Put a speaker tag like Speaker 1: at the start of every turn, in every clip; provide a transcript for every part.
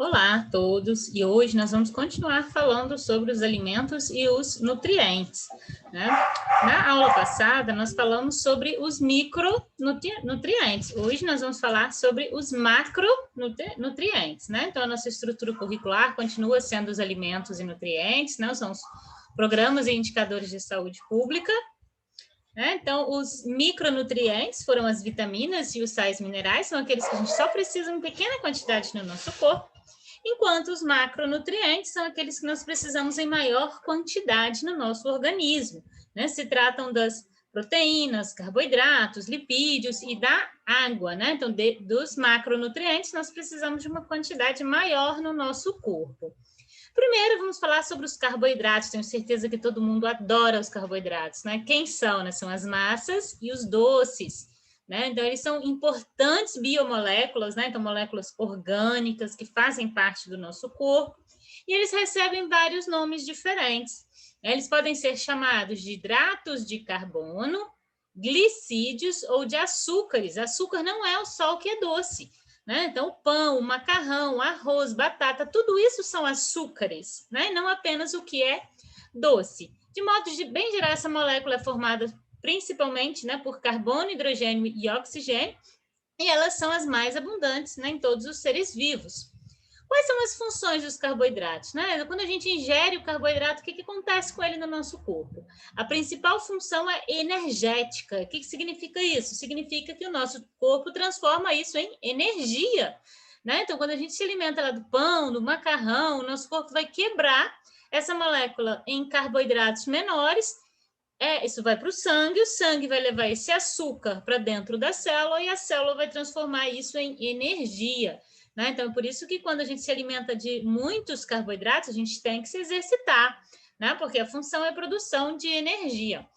Speaker 1: Olá a todos, e hoje nós vamos continuar falando sobre os alimentos e os nutrientes, né? Na aula passada, nós falamos sobre os micronutrientes. Hoje nós vamos falar sobre os macronutrientes, né? Então, a nossa estrutura curricular continua sendo os alimentos e nutrientes, né? São os programas e indicadores de saúde pública. Então, os micronutrientes foram as vitaminas e os sais minerais, são aqueles que a gente só precisa em pequena quantidade no nosso corpo, enquanto os macronutrientes são aqueles que nós precisamos em maior quantidade no nosso organismo, né? Se tratam das proteínas, carboidratos, lipídios e da água, né? Então, dos macronutrientes, nós precisamos de uma quantidade maior no nosso corpo. Primeiro, vamos falar sobre os carboidratos. Tenho certeza que todo mundo adora os carboidratos, né? Quem são, né? São as massas e os doces, né? Então, eles são importantes biomoléculas, né? Então, moléculas orgânicas que fazem parte do nosso corpo, e eles recebem vários nomes diferentes. Eles podem ser chamados de hidratos de carbono, glicídios ou de açúcares. Açúcar não é só o que é doce, né? Então, o pão, o macarrão, o arroz, batata, tudo isso são açúcares, né? Não apenas o que é doce. De modo bem geral, essa molécula é formada principalmente, né, por carbono, hidrogênio e oxigênio, e elas são as mais abundantes, né, em todos os seres vivos. Quais são as funções dos carboidratos, né? Quando a gente ingere o carboidrato, o que acontece com ele no nosso corpo? A principal função é energética. O que significa isso? Significa que o nosso corpo transforma isso em energia, né? Então, quando a gente se alimenta lá do pão, do macarrão, o nosso corpo vai quebrar essa molécula em carboidratos menores. Isso vai para o sangue vai levar esse açúcar para dentro da célula e a célula vai transformar isso em energia, né? Então, é por isso que quando a gente se alimenta de muitos carboidratos, a gente tem que se exercitar, né? Porque a função é a produção de energia.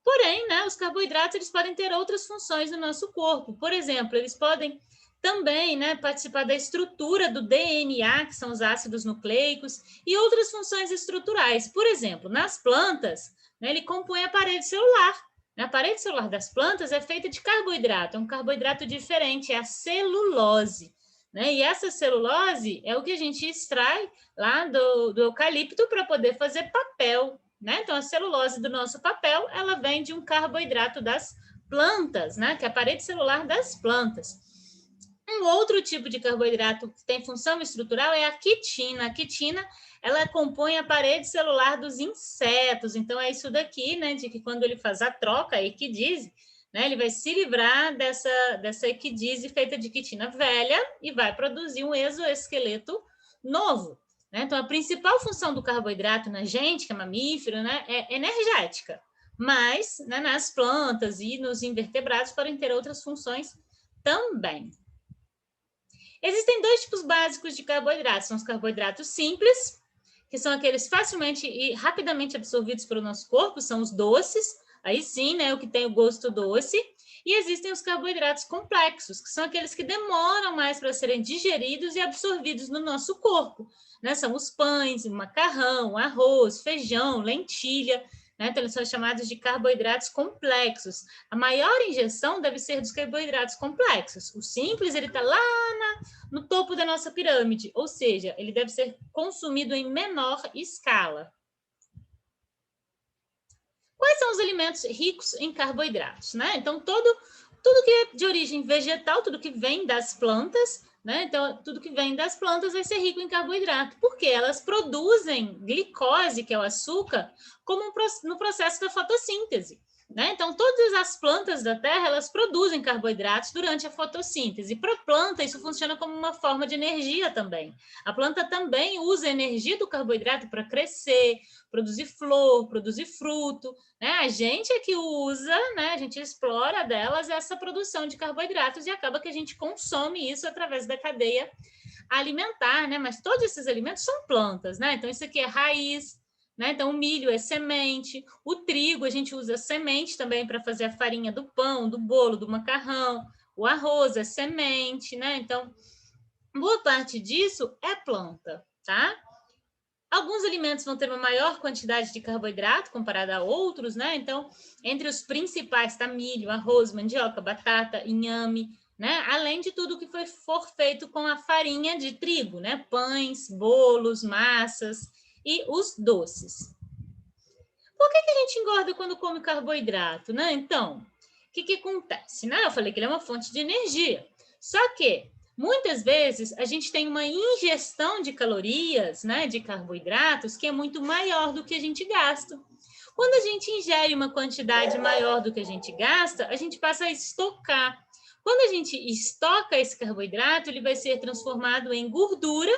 Speaker 1: Porém, né, os carboidratos eles podem ter outras funções no nosso corpo. Por exemplo, eles podem também, né, participar da estrutura do DNA, que são os ácidos nucleicos, e outras funções estruturais. Por exemplo, nas plantas, né, ele compõe a parede celular. A parede celular das plantas é feita de carboidrato, é um carboidrato diferente, é a celulose, né? E essa celulose é o que a gente extrai lá do eucalipto para poder fazer papel, né? Então, a celulose do nosso papel, ela vem de um carboidrato das plantas, né? Que é a parede celular das plantas. Um outro tipo de carboidrato que tem função estrutural é a quitina. A quitina, ela compõe a parede celular dos insetos. Então, é isso daqui, né? De que quando ele faz a troca, a equidise, né? Ele vai se livrar dessa equidise feita de quitina velha e vai produzir um exoesqueleto novo, né? Então, a principal função do carboidrato na gente, que é mamífero, né? É energética. Mas, né, nas plantas e nos invertebrados podem ter outras funções também. Existem dois tipos básicos de carboidratos. São os carboidratos simples, que são aqueles facilmente e rapidamente absorvidos pelo nosso corpo, são os doces, aí sim, né, o que tem o gosto doce. E existem os carboidratos complexos, que são aqueles que demoram mais para serem digeridos e absorvidos no nosso corpo, né? São os pães, o macarrão, arroz, feijão, lentilha, né? Então, eles são chamados de carboidratos complexos. A maior ingestão deve ser dos carboidratos complexos. O simples, ele está lá no topo da nossa pirâmide, ou seja, ele deve ser consumido em menor escala. Quais são os alimentos ricos em carboidratos, né? Então, tudo que é de origem vegetal, tudo que vem das plantas, né? Então, tudo que vem das plantas vai ser rico em carboidrato, porque elas produzem glicose, que é o açúcar, como no processo da fotossíntese, né? Então, todas as plantas da Terra, elas produzem carboidratos durante a fotossíntese. Para a planta, isso funciona como uma forma de energia também. A planta também usa a energia do carboidrato para crescer, produzir flor, produzir fruto, né? A gente é que usa, né? A gente explora delas essa produção de carboidratos e acaba que a gente consome isso através da cadeia alimentar, né? Mas todos esses alimentos são plantas, né? Então, isso aqui é raiz, né? Então, o milho é semente, o trigo a gente usa semente também para fazer a farinha do pão, do bolo, do macarrão, o arroz é semente, né? Então, boa parte disso é planta, tá? Alguns alimentos vão ter uma maior quantidade de carboidrato comparada a outros, né? Então, entre os principais está milho, arroz, mandioca, batata, inhame, né? Além de tudo que for feito com a farinha de trigo, né? Pães, bolos, massas e os doces. Por que a gente engorda quando come carboidrato, né? Então, o que acontece, né? Eu falei que ele é uma fonte de energia. Só que muitas vezes a gente tem uma ingestão de calorias, né, de carboidratos, que é muito maior do que a gente gasta. Quando a gente ingere uma quantidade maior do que a gente gasta, a gente passa a estocar. Quando a gente estoca esse carboidrato, ele vai ser transformado em gordura,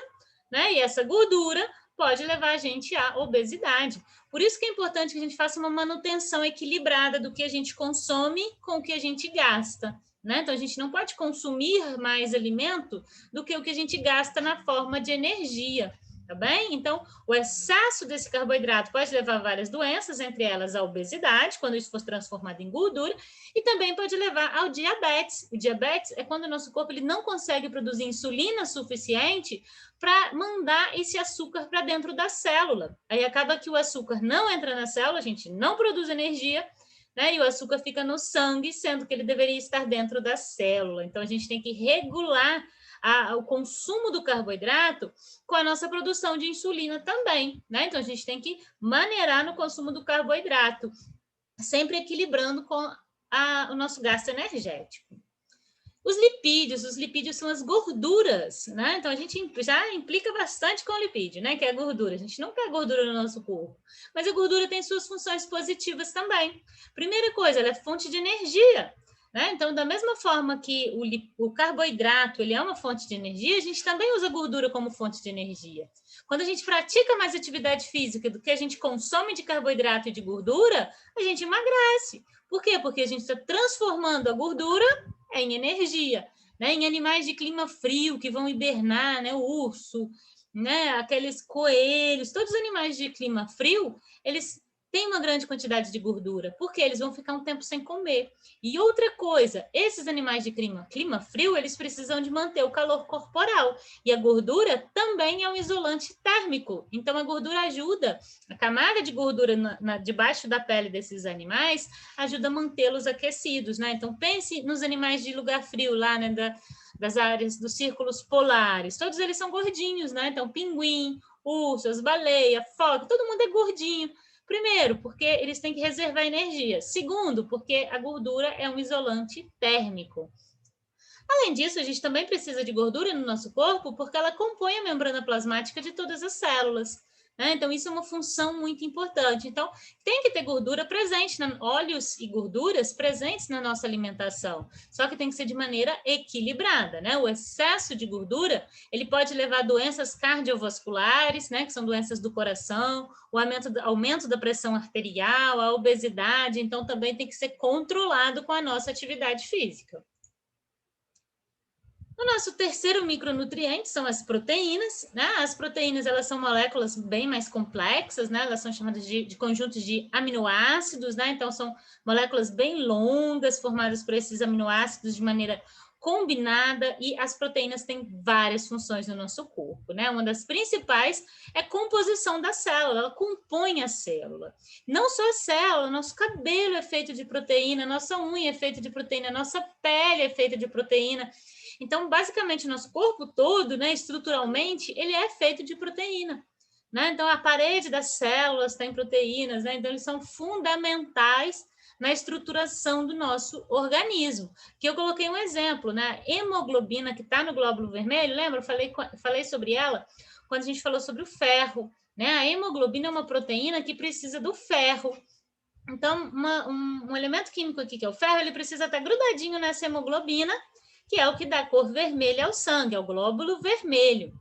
Speaker 1: né? E essa gordura pode levar a gente à obesidade. Por isso que é importante que a gente faça uma manutenção equilibrada do que a gente consome com o que a gente gasta. Né? Então, a gente não pode consumir mais alimento do que o que a gente gasta na forma de energia. Tá bem? Então, o excesso desse carboidrato pode levar a várias doenças, entre elas a obesidade, quando isso for transformado em gordura, e também pode levar ao diabetes. O diabetes é quando o nosso corpo ele não consegue produzir insulina suficiente para mandar esse açúcar para dentro da célula. Aí acaba que o açúcar não entra na célula, a gente não produz energia, né? E o açúcar fica no sangue, sendo que ele deveria estar dentro da célula. Então, a gente tem que regular o consumo do carboidrato com a nossa produção de insulina também, né? Então, a gente tem que maneirar no consumo do carboidrato, sempre equilibrando com o nosso gasto energético. Os lipídios são as gorduras, né? Então, a gente já implica bastante com o lipídio, né? Que é a gordura. A gente não quer gordura no nosso corpo, mas a gordura tem suas funções positivas também. Primeira coisa, ela é fonte de energia, né? Então, da mesma forma que o carboidrato ele é uma fonte de energia, a gente também usa gordura como fonte de energia. Quando a gente pratica mais atividade física do que a gente consome de carboidrato e de gordura, a gente emagrece. Por quê? Porque a gente está transformando a gordura em energia, né? Em animais de clima frio que vão hibernar, né? O urso, né? Aqueles coelhos, todos os animais de clima frio, eles têm uma grande quantidade de gordura, porque eles vão ficar um tempo sem comer. E outra coisa, esses animais de clima frio, eles precisam de manter o calor corporal. E a gordura também é um isolante térmico. Então, a gordura ajuda, a camada de gordura debaixo da pele desses animais ajuda a mantê-los aquecidos, né? Então, pense nos animais de lugar frio lá, né? Das áreas dos círculos polares. Todos eles são gordinhos, né? Então, pinguim, urso, as baleias, foca, todo mundo é gordinho. Primeiro, porque eles têm que reservar energia. Segundo, porque a gordura é um isolante térmico. Além disso, a gente também precisa de gordura no nosso corpo porque ela compõe a membrana plasmática de todas as células. Né? Então, isso é uma função muito importante. Então, tem que ter gordura presente, óleos e gorduras presentes na nossa alimentação. Só que tem que ser de maneira equilibrada. Né? O excesso de gordura, ele pode levar a doenças cardiovasculares, né? Que são doenças do coração, o aumento da pressão arterial, a obesidade. Então, também tem que ser controlado com a nossa atividade física. O nosso terceiro micronutriente são as proteínas, né? As proteínas, elas são moléculas bem mais complexas, né? Elas são chamadas de conjuntos de aminoácidos, né? Então, são moléculas bem longas, formadas por esses aminoácidos de maneira combinada, e as proteínas têm várias funções no nosso corpo, né? Uma das principais é a composição da célula, ela compõe a célula. Não só a célula, nosso cabelo é feito de proteína, nossa unha é feita de proteína, nossa pele é feita de proteína. Então, basicamente, o nosso corpo todo, né, estruturalmente, ele é feito de proteína. Né? Então, a parede das células tem proteínas, né? Então, eles são fundamentais na estruturação do nosso organismo. Que eu coloquei um exemplo, né? A hemoglobina que está no glóbulo vermelho, lembra? Eu falei sobre ela quando a gente falou sobre o ferro. Né? A hemoglobina é uma proteína que precisa do ferro. Então, um elemento químico aqui, que é o ferro, ele precisa estar grudadinho nessa hemoglobina, que é o que dá cor vermelha ao sangue, ao glóbulo vermelho.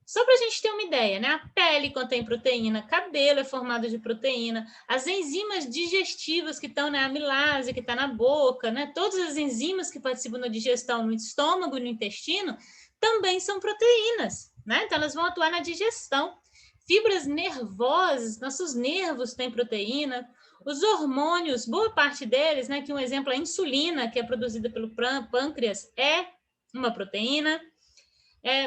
Speaker 1: Só para a gente ter uma ideia, né? A pele contém proteína, cabelo é formado de proteína, as enzimas digestivas que estão na amilase, que está na boca, né? Todas as enzimas que participam da digestão no estômago e no intestino também são proteínas, né? Então, elas vão atuar na digestão. Fibras nervosas, nossos nervos têm proteína. Os hormônios, boa parte deles, né, que um exemplo é a insulina, que é produzida pelo pâncreas, é uma proteína.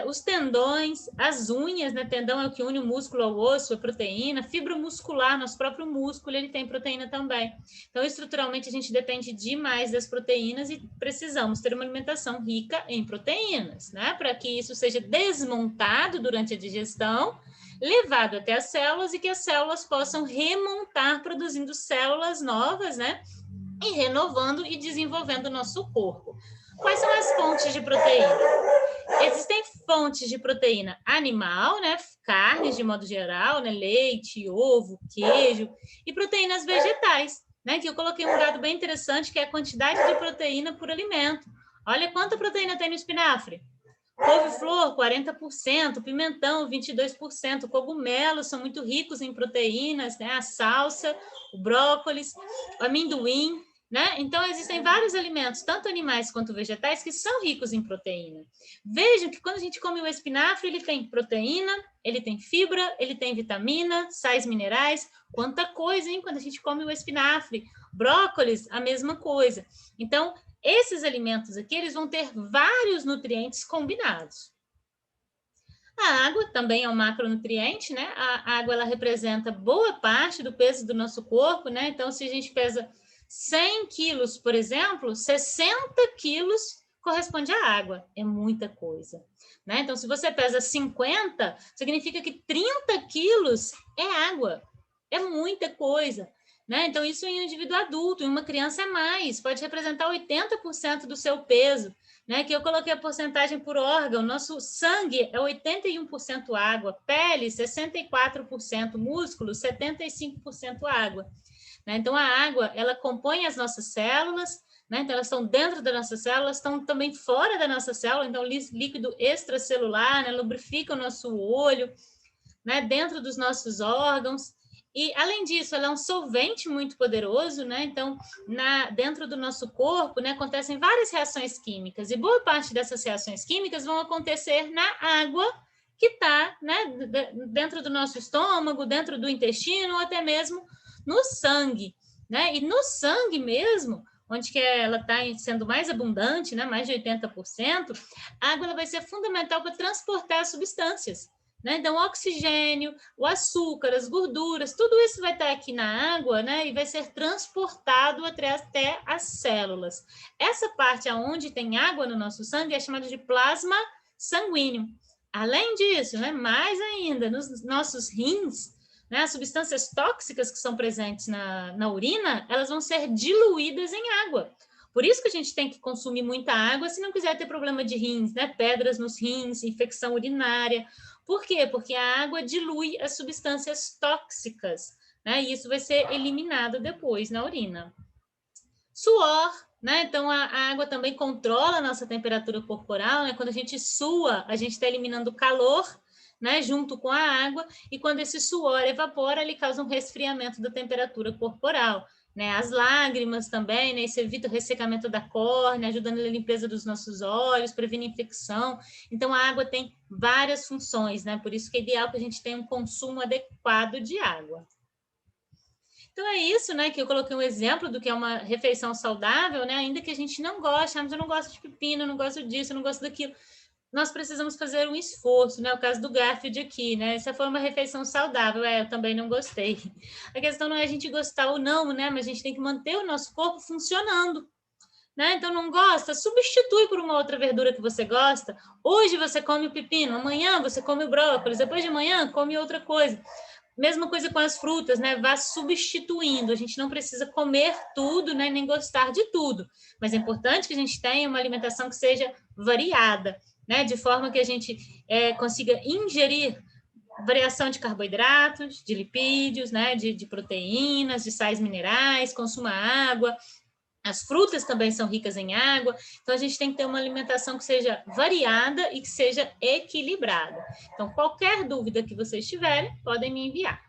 Speaker 1: os tendões, as unhas, né? Tendão é o que une o músculo ao osso, a proteína, fibra muscular, nosso próprio músculo, ele tem proteína também. Então, estruturalmente, a gente depende demais das proteínas e precisamos ter uma alimentação rica em proteínas, né? Para que isso seja desmontado durante a digestão, levado até as células e que as células possam remontar, produzindo células novas, né? E renovando e desenvolvendo o nosso corpo. Quais são as fontes de proteína? Existem fontes de proteína animal, né? Carnes de modo geral, né? Leite, ovo, queijo, e proteínas vegetais, né? Que eu coloquei um dado bem interessante, que é a quantidade de proteína por alimento. Olha quanta proteína tem no espinafre. Couve-flor, 40%, pimentão, 22%, cogumelos são muito ricos em proteínas, né? A salsa, o brócolis, o amendoim, né? Então, existem vários alimentos, tanto animais quanto vegetais, que são ricos em proteína. Vejam que quando a gente come o espinafre, ele tem proteína, ele tem fibra, ele tem vitamina, sais minerais, quanta coisa, hein? Quando a gente come o espinafre. Brócolis, a mesma coisa. Então, esses alimentos aqui, eles vão ter vários nutrientes combinados. A água também é um macronutriente, né? A água, ela representa boa parte do peso do nosso corpo, né? Então, se a gente pesa 100 quilos, por exemplo, 60 quilos corresponde à água. É muita coisa, né? Então, se você pesa 50, significa que 30 quilos é água. É muita coisa, né? Então, isso em um indivíduo adulto, em uma criança é mais, pode representar 80% do seu peso, né? Que eu coloquei a porcentagem por órgão. Nosso sangue é 81% água, pele 64%, músculo 75% água. Né? Então, a água, ela compõe as nossas células, né? Então, elas estão dentro das nossas células, estão também fora da nossa célula, então, líquido extracelular, né? Lubrifica o nosso olho, né? Dentro dos nossos órgãos. E, além disso, ela é um solvente muito poderoso, né? Então, dentro do nosso corpo, né, acontecem várias reações químicas, e boa parte dessas reações químicas vão acontecer na água que está, né, dentro do nosso estômago, dentro do intestino, ou até mesmo no sangue, né? E no sangue mesmo, onde que ela está sendo mais abundante, né, mais de 80%, a água ela vai ser fundamental para transportar as substâncias, né? Então, o oxigênio, o açúcar, as gorduras, tudo isso vai estar aqui na água, né? E vai ser transportado até as células. Essa parte onde tem água no nosso sangue é chamada de plasma sanguíneo. Além disso, né, mais ainda, nos nossos rins, né, as substâncias tóxicas que são presentes na urina, elas vão ser diluídas em água. Por isso que a gente tem que consumir muita água se não quiser ter problema de rins, né? Pedras nos rins, infecção urinária. Por quê? Porque a água dilui as substâncias tóxicas, né? E isso vai ser eliminado depois na urina. Suor, né? Então, a água também controla a nossa temperatura corporal, né? Quando a gente sua, a gente está eliminando calor, né, junto com a água, e quando esse suor evapora, ele causa um resfriamento da temperatura corporal, né? As lágrimas também, né? Isso evita o ressecamento da córnea, ajudando na limpeza dos nossos olhos, previne infecção. Então, a água tem várias funções, né? Por isso que é ideal que a gente tenha um consumo adequado de água. Então, é isso, né, que eu coloquei um exemplo do que é uma refeição saudável, né? Ainda que a gente não goste, mas eu não gosto de pepino, eu não gosto disso, eu não gosto daquilo. Nós precisamos fazer um esforço, né? O caso do Garfield aqui, né? Essa foi uma refeição saudável, eu também não gostei. A questão não é a gente gostar ou não, né? Mas a gente tem que manter o nosso corpo funcionando, né? Então, não gosta? Substitui por uma outra verdura que você gosta. Hoje você come o pepino, amanhã você come o brócolis, depois de amanhã come outra coisa. Mesma coisa com as frutas, né? Vá substituindo. A gente não precisa comer tudo, né? Nem gostar de tudo. Mas é importante que a gente tenha uma alimentação que seja variada, né? De forma que a gente consiga ingerir variação de carboidratos, de lipídios, né? De proteínas, de sais minerais, consuma água. As frutas também são ricas em água, então a gente tem que ter uma alimentação que seja variada e que seja equilibrada. Então, qualquer dúvida que vocês tiverem, podem me enviar.